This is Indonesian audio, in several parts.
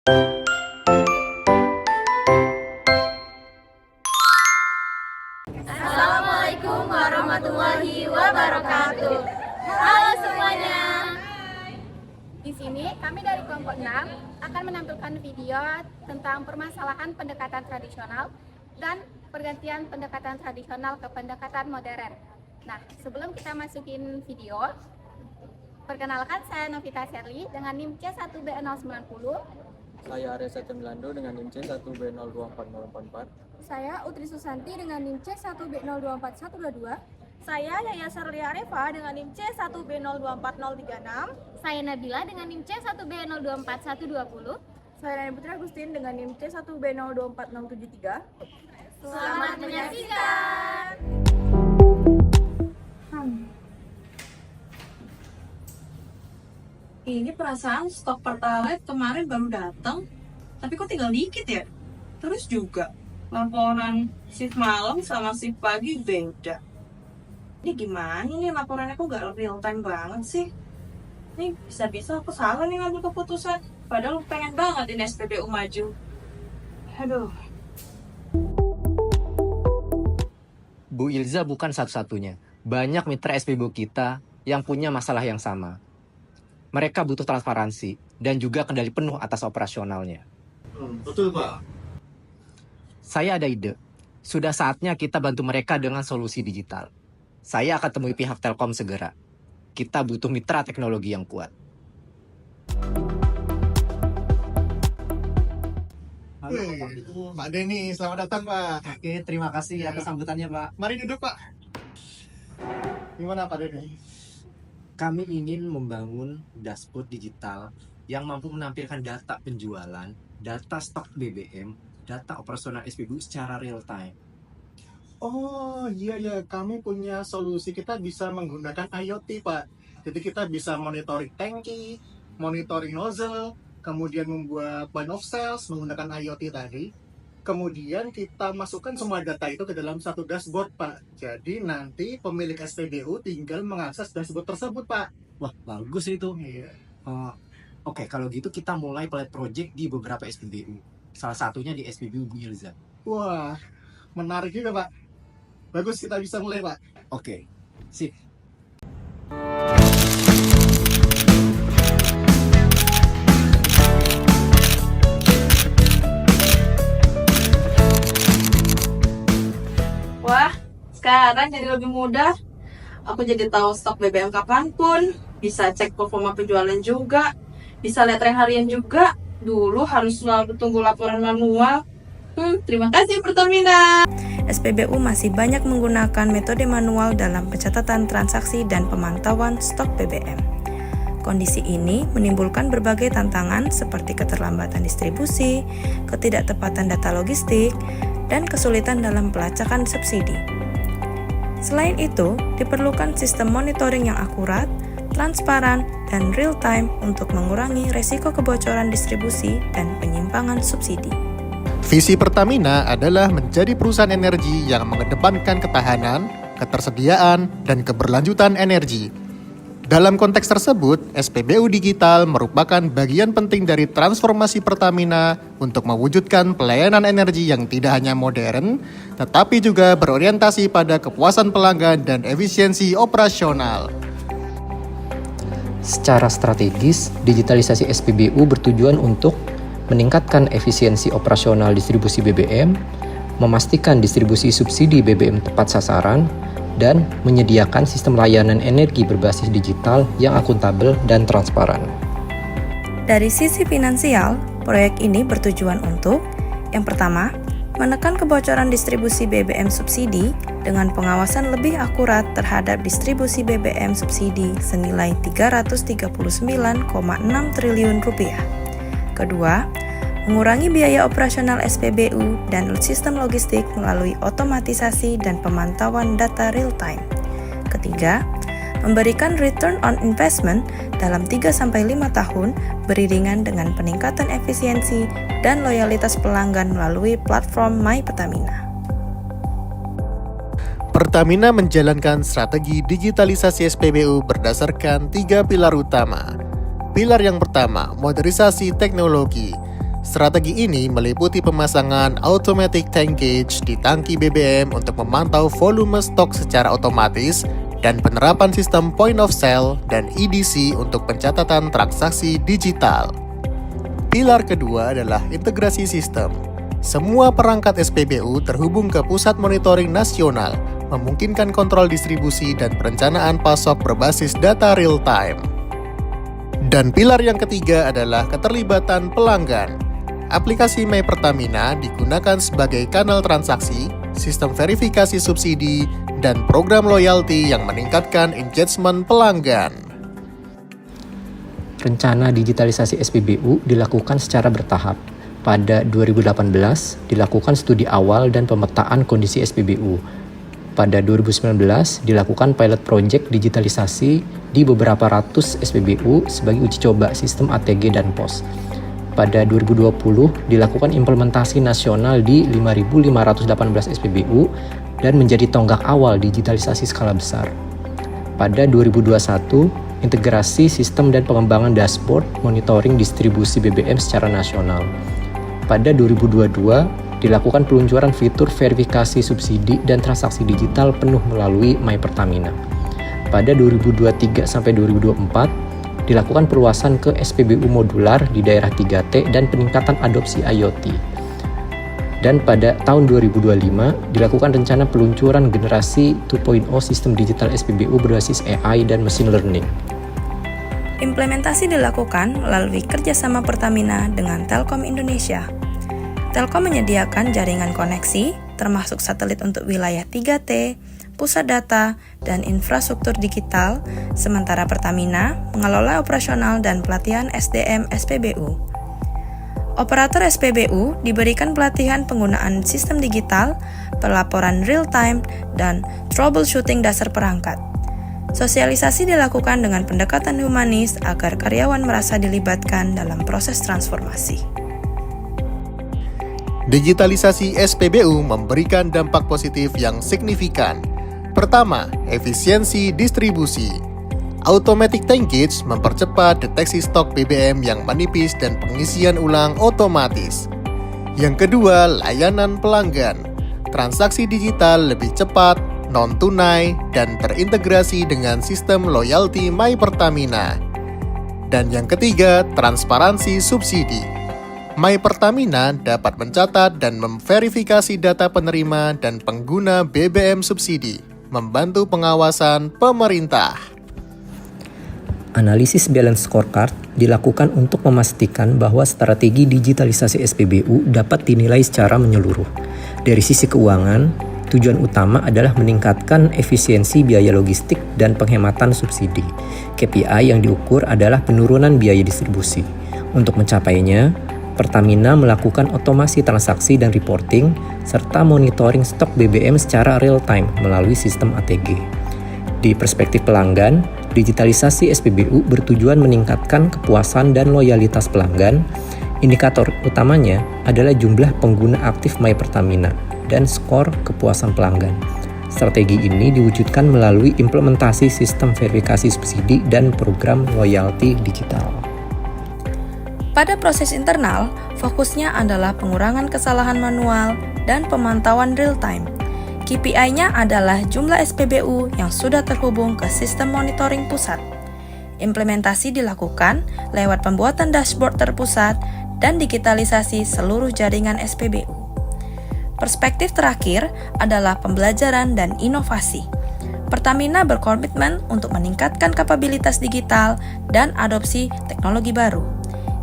Assalamualaikum warahmatullahi wabarakatuh. Halo semuanya. Di sini kami dari kelompok 6 akan menampilkan video tentang permasalahan pendekatan tradisional dan pergantian pendekatan tradisional ke pendekatan modern. Nah, sebelum kita masukin video, perkenalkan saya Novita Sherly dengan NIM C1B090. Saya Arya Satyamilando dengan NIM C1B024044. Saya Utri Susanti dengan NIM C1B024122. Saya Yaya Sarlia Areva dengan NIM C1B024036. Saya Nabila dengan NIM C1B024120. Saya Rani Putri Agustin dengan NIM C1B024073. Selamat menyaksikan. Ini perasaan stok Pertalite kemarin baru datang, tapi kok tinggal dikit ya? Terus juga laporan shift malam sama shift pagi beda. Ini gimana nih laporannya kok gak real time banget sih? Ini bisa-bisa aku salah nih ngambil keputusan, padahal pengen banget ini SPBU maju. Aduh. Bu Ilza bukan satu-satunya. Banyak mitra SPBU kita yang punya masalah yang sama. Mereka butuh transparansi dan juga kendali penuh atas operasionalnya. Betul, Pak. Saya ada ide. Sudah saatnya kita bantu mereka dengan solusi digital. Saya akan temui pihak Telkom segera. Kita butuh mitra teknologi yang kuat. Halo, Pak Denny, selamat datang, Pak. Oke, terima kasih atas sambutannya, Pak. Mari duduk, Pak. Gimana, Pak Denny? Kami ingin membangun dashboard digital yang mampu menampilkan data penjualan, data stok BBM, data operasional SPBU secara real time. Oh, iya, kami punya solusi. Kita bisa menggunakan IoT, Pak. Jadi kita bisa monitoring tangki, monitoring nozzle, kemudian membuat point of sales menggunakan IoT tadi. Kemudian kita masukkan semua data itu ke dalam satu dashboard, Pak. Jadi nanti pemilik SPBU tinggal mengakses dashboard tersebut, Pak. Wah, bagus itu. Iya. Oke, kalau gitu kita mulai pilot project di beberapa SPBU. Salah satunya di SPBU Bu Ilza. Wah, menarik juga, Pak. Bagus, kita bisa mulai, Pak. Oke, sip. Wah, sekarang jadi lebih mudah. Aku jadi tahu stok BBM kapanpun, bisa cek performa penjualan juga, bisa lihat tren harian juga. Dulu harus selalu tunggu laporan manual. Terima kasih Pertamina. SPBU masih banyak menggunakan metode manual dalam pencatatan transaksi dan pemantauan stok BBM. Kondisi ini menimbulkan berbagai tantangan seperti keterlambatan distribusi, ketidaktepatan data logistik, dan kesulitan dalam pelacakan subsidi. Selain itu, diperlukan sistem monitoring yang akurat, transparan, dan real-time untuk mengurangi resiko kebocoran distribusi dan penyimpangan subsidi. Visi Pertamina adalah menjadi perusahaan energi yang mengedepankan ketahanan, ketersediaan, dan keberlanjutan energi. Dalam konteks tersebut, SPBU Digital merupakan bagian penting dari transformasi Pertamina untuk mewujudkan pelayanan energi yang tidak hanya modern, tetapi juga berorientasi pada kepuasan pelanggan dan efisiensi operasional. Secara strategis, digitalisasi SPBU bertujuan untuk meningkatkan efisiensi operasional distribusi BBM, memastikan distribusi subsidi BBM tepat sasaran, dan menyediakan sistem layanan energi berbasis digital yang akuntabel dan transparan. Dari sisi finansial, proyek ini bertujuan untuk yang pertama, menekan kebocoran distribusi BBM subsidi dengan pengawasan lebih akurat terhadap distribusi BBM subsidi senilai Rp339,6 triliun. Kedua, mengurangi biaya operasional SPBU dan sistem logistik melalui otomatisasi dan pemantauan data real time. Ketiga, memberikan return on investment dalam 3-5 tahun beriringan dengan peningkatan efisiensi dan loyalitas pelanggan melalui platform My Pertamina. Pertamina menjalankan strategi digitalisasi SPBU berdasarkan 3 pilar utama. Pilar yang pertama, modernisasi teknologi. Strategi ini meliputi pemasangan automatic tank gauge di tangki BBM untuk memantau volume stok secara otomatis dan penerapan sistem point of sale dan EDC untuk pencatatan transaksi digital. Pilar kedua adalah integrasi sistem. Semua perangkat SPBU terhubung ke Pusat Monitoring Nasional, memungkinkan kontrol distribusi dan perencanaan pasok berbasis data real-time. Dan pilar yang ketiga adalah keterlibatan pelanggan. Aplikasi My Pertamina digunakan sebagai kanal transaksi, sistem verifikasi subsidi, dan program loyalty yang meningkatkan engagement pelanggan. Rencana digitalisasi SPBU dilakukan secara bertahap. Pada 2018, dilakukan studi awal dan pemetaan kondisi SPBU. Pada 2019, dilakukan pilot project digitalisasi di beberapa ratus SPBU sebagai uji coba sistem ATG dan POS. Pada 2020, dilakukan implementasi nasional di 5.518 SPBU dan menjadi tonggak awal digitalisasi skala besar. Pada 2021, integrasi sistem dan pengembangan dashboard monitoring distribusi BBM secara nasional. Pada 2022, dilakukan peluncuran fitur verifikasi subsidi dan transaksi digital penuh melalui My Pertamina. Pada 2023 sampai 2024, dilakukan perluasan ke SPBU modular di daerah 3T dan peningkatan adopsi IoT. Dan pada tahun 2025, dilakukan rencana peluncuran generasi 2.0 sistem digital SPBU berbasis AI dan machine learning. Implementasi dilakukan melalui kerjasama Pertamina dengan Telkom Indonesia. Telkom menyediakan jaringan koneksi, termasuk satelit untuk wilayah 3T, pusat data, dan infrastruktur digital, sementara Pertamina mengelola operasional dan pelatihan SDM SPBU. Operator SPBU diberikan pelatihan penggunaan sistem digital, pelaporan real-time, dan troubleshooting dasar perangkat. Sosialisasi dilakukan dengan pendekatan humanis agar karyawan merasa dilibatkan dalam proses transformasi. Digitalisasi SPBU memberikan dampak positif yang signifikan. Pertama, efisiensi distribusi. Automatic tank gauge mempercepat deteksi stok BBM yang menipis dan pengisian ulang otomatis. Yang kedua, layanan pelanggan. Transaksi digital lebih cepat, non-tunai, dan terintegrasi dengan sistem loyalty My Pertamina. Dan yang ketiga, transparansi subsidi. My Pertamina dapat mencatat dan memverifikasi data penerima dan pengguna BBM subsidi, membantu pengawasan pemerintah. Analisis balance scorecard dilakukan untuk memastikan bahwa strategi digitalisasi SPBU dapat dinilai secara menyeluruh. Dari sisi keuangan, tujuan utama adalah meningkatkan efisiensi biaya logistik dan penghematan subsidi. KPI yang diukur adalah penurunan biaya distribusi. Untuk mencapainya, Pertamina melakukan otomasi transaksi dan reporting, serta monitoring stok BBM secara real-time melalui sistem ATG. Di perspektif pelanggan, digitalisasi SPBU bertujuan meningkatkan kepuasan dan loyalitas pelanggan. Indikator utamanya adalah jumlah pengguna aktif My Pertamina dan skor kepuasan pelanggan. Strategi ini diwujudkan melalui implementasi sistem verifikasi subsidi dan program loyalty digital. Pada proses internal, fokusnya adalah pengurangan kesalahan manual dan pemantauan real-time. KPI-nya adalah jumlah SPBU yang sudah terhubung ke sistem monitoring pusat. Implementasi dilakukan lewat pembuatan dashboard terpusat dan digitalisasi seluruh jaringan SPBU. Perspektif terakhir adalah pembelajaran dan inovasi. Pertamina berkomitmen untuk meningkatkan kapabilitas digital dan adopsi teknologi baru.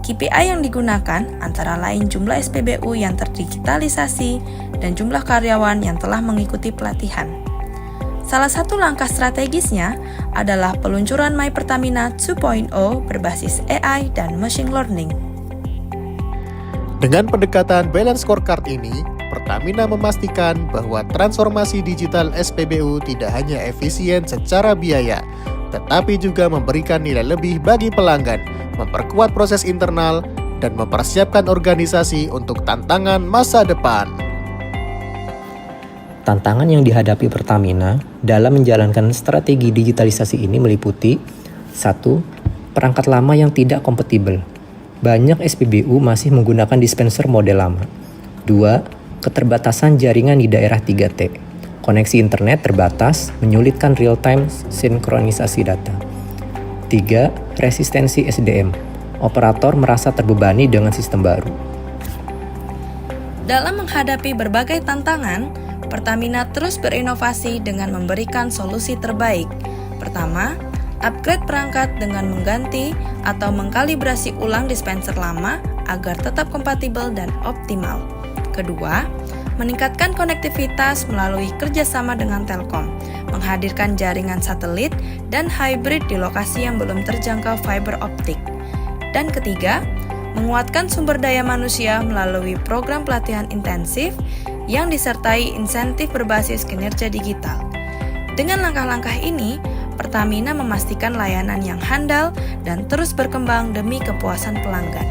KPI yang digunakan antara lain jumlah SPBU yang terdigitalisasi dan jumlah karyawan yang telah mengikuti pelatihan. Salah satu langkah strategisnya adalah peluncuran My Pertamina 2.0 berbasis AI dan machine learning. Dengan pendekatan balance scorecard ini, Pertamina memastikan bahwa transformasi digital SPBU tidak hanya efisien secara biaya, tetapi juga memberikan nilai lebih bagi pelanggan, memperkuat proses internal, dan mempersiapkan organisasi untuk tantangan masa depan. Tantangan yang dihadapi Pertamina dalam menjalankan strategi digitalisasi ini meliputi 1. Perangkat lama yang tidak kompatibel. banyak SPBU masih menggunakan dispenser model lama. 2. Keterbatasan jaringan di daerah 3T. Koneksi internet terbatas, menyulitkan real-time sinkronisasi data. 3. Resistensi SDM. Operator merasa terbebani dengan sistem baru. Dalam menghadapi berbagai tantangan, Pertamina terus berinovasi dengan memberikan solusi terbaik. Pertama, upgrade perangkat dengan mengganti atau mengkalibrasi ulang dispenser lama agar tetap kompatibel dan optimal. Kedua, meningkatkan konektivitas melalui kerjasama dengan Telkom, menghadirkan jaringan satelit dan hybrid di lokasi yang belum terjangkau fiber optik. Dan ketiga, menguatkan sumber daya manusia melalui program pelatihan intensif yang disertai insentif berbasis kinerja digital. Dengan langkah-langkah ini, Pertamina memastikan layanan yang handal dan terus berkembang demi kepuasan pelanggan.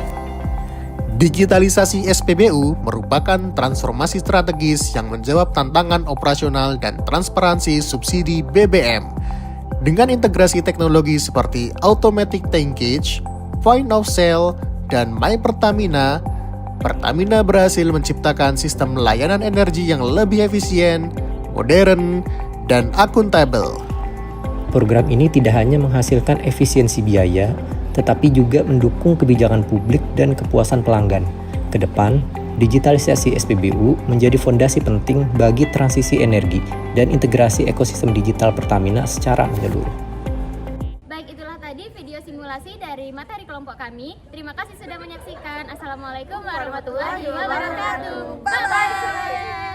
Digitalisasi SPBU merupakan transformasi strategis yang menjawab tantangan operasional dan transparansi subsidi BBM. Dengan integrasi teknologi seperti automatic tankage, point of sale, dan My Pertamina, Pertamina berhasil menciptakan sistem layanan energi yang lebih efisien, modern, dan akuntabel. Program ini tidak hanya menghasilkan efisiensi biaya, tetapi juga mendukung kebijakan publik dan kepuasan pelanggan. Ke depan, digitalisasi SPBU menjadi fondasi penting bagi transisi energi dan integrasi ekosistem digital Pertamina secara menyeluruh. Baik, itulah tadi video simulasi dari materi kelompok kami. Terima kasih sudah menyaksikan. Assalamualaikum warahmatullahi wabarakatuh. Bye-bye.